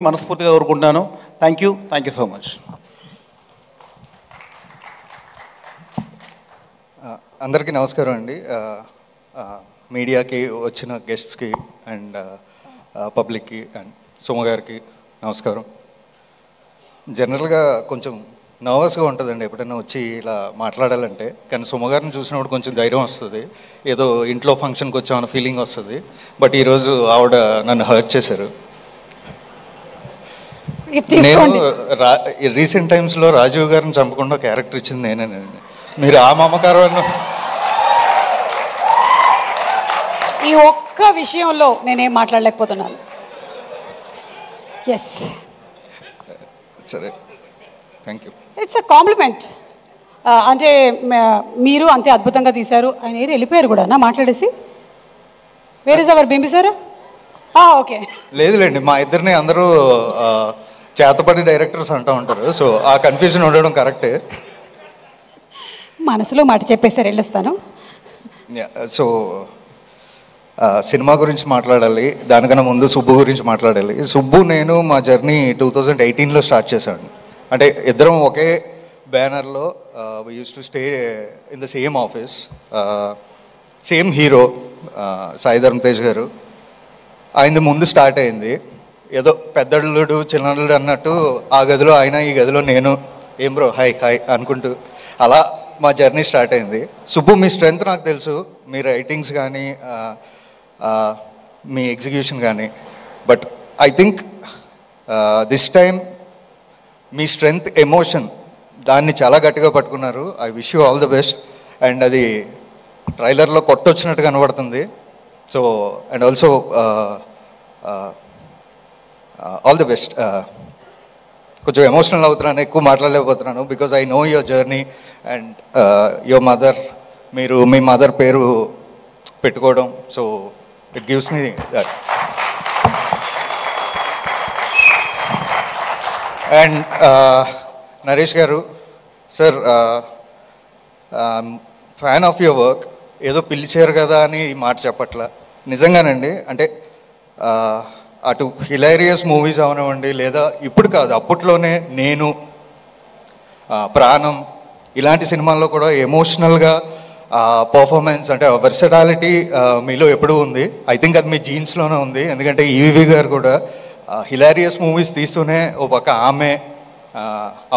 మనస్ఫూర్తిగా కోరుకుంటున్నాను. Thank you so much. అందరికీ నమస్కారం అండి. మీడియాకి వచ్చిన గెస్ట్స్కి అండ్ పబ్లిక్కి అండ్ సుమ గారికి నమస్కారం. జనరల్గా కొంచెం నర్వస్గా ఉంటుందండి ఎప్పుడైనా వచ్చి ఇలా మాట్లాడాలంటే, కానీ సుమ గారిని చూసినప్పుడు కొంచెం ధైర్యం వస్తుంది, ఏదో ఇంట్లో ఫంక్షన్కి వచ్చామన్న ఫీలింగ్ వస్తుంది. బట్ ఈరోజు ఆవిడ నన్ను హర్ట్ చేశారు. నేను రీసెంట్ టైమ్స్లో రాజీవ్ గారిని చంపకుండా క్యారెక్టర్ ఇచ్చింది నేనేనండి. మీరు ఆ మమకారం ఈ ఒక్క విషయంలో నేనేం మాట్లాడలేకపోతున్నాను. ఎస్, సరే, thank you. It's a compliment. అంటే మీరు అంతే అద్భుతంగా తీశారు. ఆయన ఏరి వెళ్ళిపోయారు కూడా నా మాట్లాడేసి. Where is our Bimbisara? Okay, లేదులేండి, మా ఇద్దరిని అందరూ చేతపడి డైరెక్టర్స్ అంటూ ఉంటారు. సో ఆ కన్ఫ్యూజన్ ఉండడం కరెక్టే. మనసులో మాట చెప్పేసారు, వెళ్ళొస్తాను. సో సినిమా గురించి మాట్లాడాలి, దానికన్నా ముందు సుబ్బు గురించి మాట్లాడాలి. సుబ్బు నేను మా జర్నీ 2018లో స్టార్ట్ చేశాను. అంటే ఇద్దరం ఒకే బ్యానర్లో we use to stay in the same office, same hero Sai Dharam Tej గారు. ఆయనది ముందు స్టార్ట్ అయింది, ఏదో పెద్దల్లుడు చిన్నల్లుడు అన్నట్టు ఆ గదిలో ఆయన, ఈ గదిలో నేను, ఏం బ్రో హాయ్ హాయ్ అనుకుంటూ అలా మా జర్నీ స్టార్ట్ అయింది. సుబ్బు, మీ స్ట్రెంగ్త్ నాకు తెలుసు, మీ రైటింగ్స్ కానీ మీ ఎగ్జిక్యూషన్ కానీ. But I think this time మీ స్ట్రెంగ్త్ ఎమోషన్, దాన్ని చాలా గట్టిగా పట్టుకున్నారు. I wish you all the best. And అది ట్రైలర్లో కొట్టొచ్చినట్టు కనబడుతుంది. So and also all the best. కొంచెం ఎమోషనల్ అవుతున్నాను, ఎక్కువ మాట్లాడలేకపోతున్నాను, because I know your journey and your mother. మీరు మీ మదర్ పేరు పెట్టుకోవడం, so it gives me that. And Naresh garu sir, fan of your work. ఏదో పిలిచారు కదా అని ఈ మాట చెప్పట్లా, నిజంగానండి. అంటే అటు హిలేరియస్ మూవీస్ అవనివ్వండి, లేదా ఇప్పుడు కాదు అప్పట్లోనే నేను, ప్రాణం, ఇలాంటి సినిమాల్లో కూడా ఎమోషనల్గా పర్ఫార్మెన్స్, అంటే వెర్సటాలిటీ మీలో ఎప్పుడూ ఉంది. ఐ థింక్ అది మీ జీన్స్లోనే ఉంది. ఎందుకంటే ఈవీవి గారు కూడా హిలేరియస్ మూవీస్ తీస్తూనే ఓ పక్క ఆమె,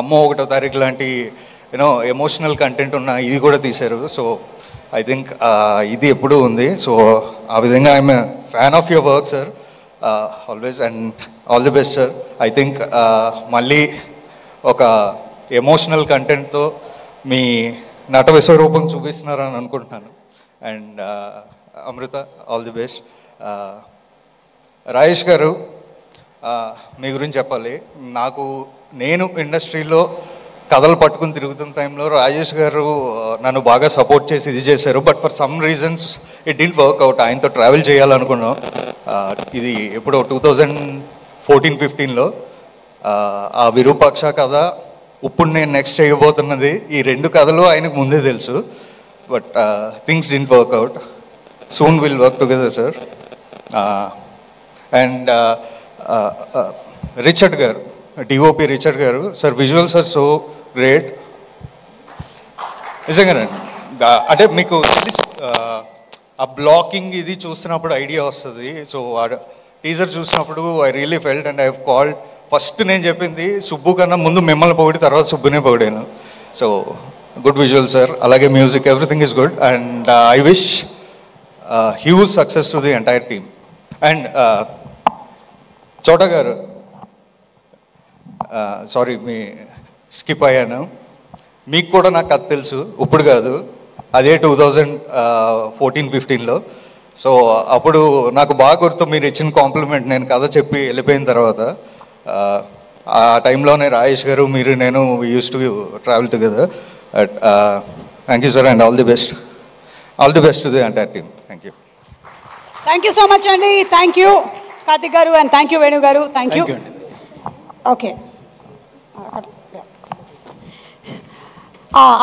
అమ్మో 1వ తారీఖు లాంటి యూనో ఎమోషనల్ కంటెంట్ ఉన్న ఇది కూడా తీశారు. సో ఐ థింక్ ఇది ఎప్పుడూ ఉంది. సో ఆ విధంగా I'm fan of your work sir, always. And all the best sir. I think మళ్ళీ ఒక ఎమోషనల్ కంటెంట్తో మీ నట విశ్వరూపం చూపిస్తున్నారని అనుకుంటున్నాను. అండ్ Amrita, all the best. Rajesh garu, మీ గురించి చెప్పాలి. నేను ఇండస్ట్రీలో కథలు పట్టుకుని తిరుగుతున్న టైంలో రాజేష్ గారు నన్ను బాగా సపోర్ట్ చేసి ఇది చేశారు. But for some reasons it didn't work out. ఆయనతో ట్రావెల్ చేయాలనుకున్నాం. ఇది ఎప్పుడో 2014-15లో ఆ విరూపాక్ష కథ, ఇప్పుడు నేను నెక్స్ట్ చేయబోతున్నది, ఈ 2 కథలు ఆయనకు ముందే తెలుసు. But things didn't work out. Soon will work together sir. And Richard garu, DOP Richard garu sir, visuals are so great. నిజంగానండి, అంటే మీకు ఆ బ్లాకింగ్ ఇది చూస్తున్నప్పుడు ఐడియా వస్తుంది. సో టీజర్ చూసినప్పుడు I really felt and I have called. First నేను చెప్పింది సుబ్బు కన్నా ముందు మిమ్మల్ని పొగిడి తర్వాత సుబ్బునే పొగిడాను. సో గుడ్ విజువల్ సార్, అలాగే music, everything is good. And I wish huge success to the entire team. And చోటా గారు, సారీ మీ స్కిప్ అయ్యాను. మీకు కూడా నాకు కథ తెలుసు, ఇప్పుడు కాదు, అదే 2014-15లో. సో అప్పుడు నాకు బాగా గుర్తు మీరు ఇచ్చిన కాంప్లిమెంట్, నేను కథ చెప్పి వెళ్ళిపోయిన తర్వాత. ఆ టైంలోనే రాజేష్ గారు, మీరు, నేను use to travel together. Thank you sir and all the best. All the best to the entire team. Thank you. Thank you so much అండి. థ్యాంక్ యూ కార్తిక్ గారు అండ్ థ్యాంక్ యూ వేణు గారు. Thank you. ఓకే.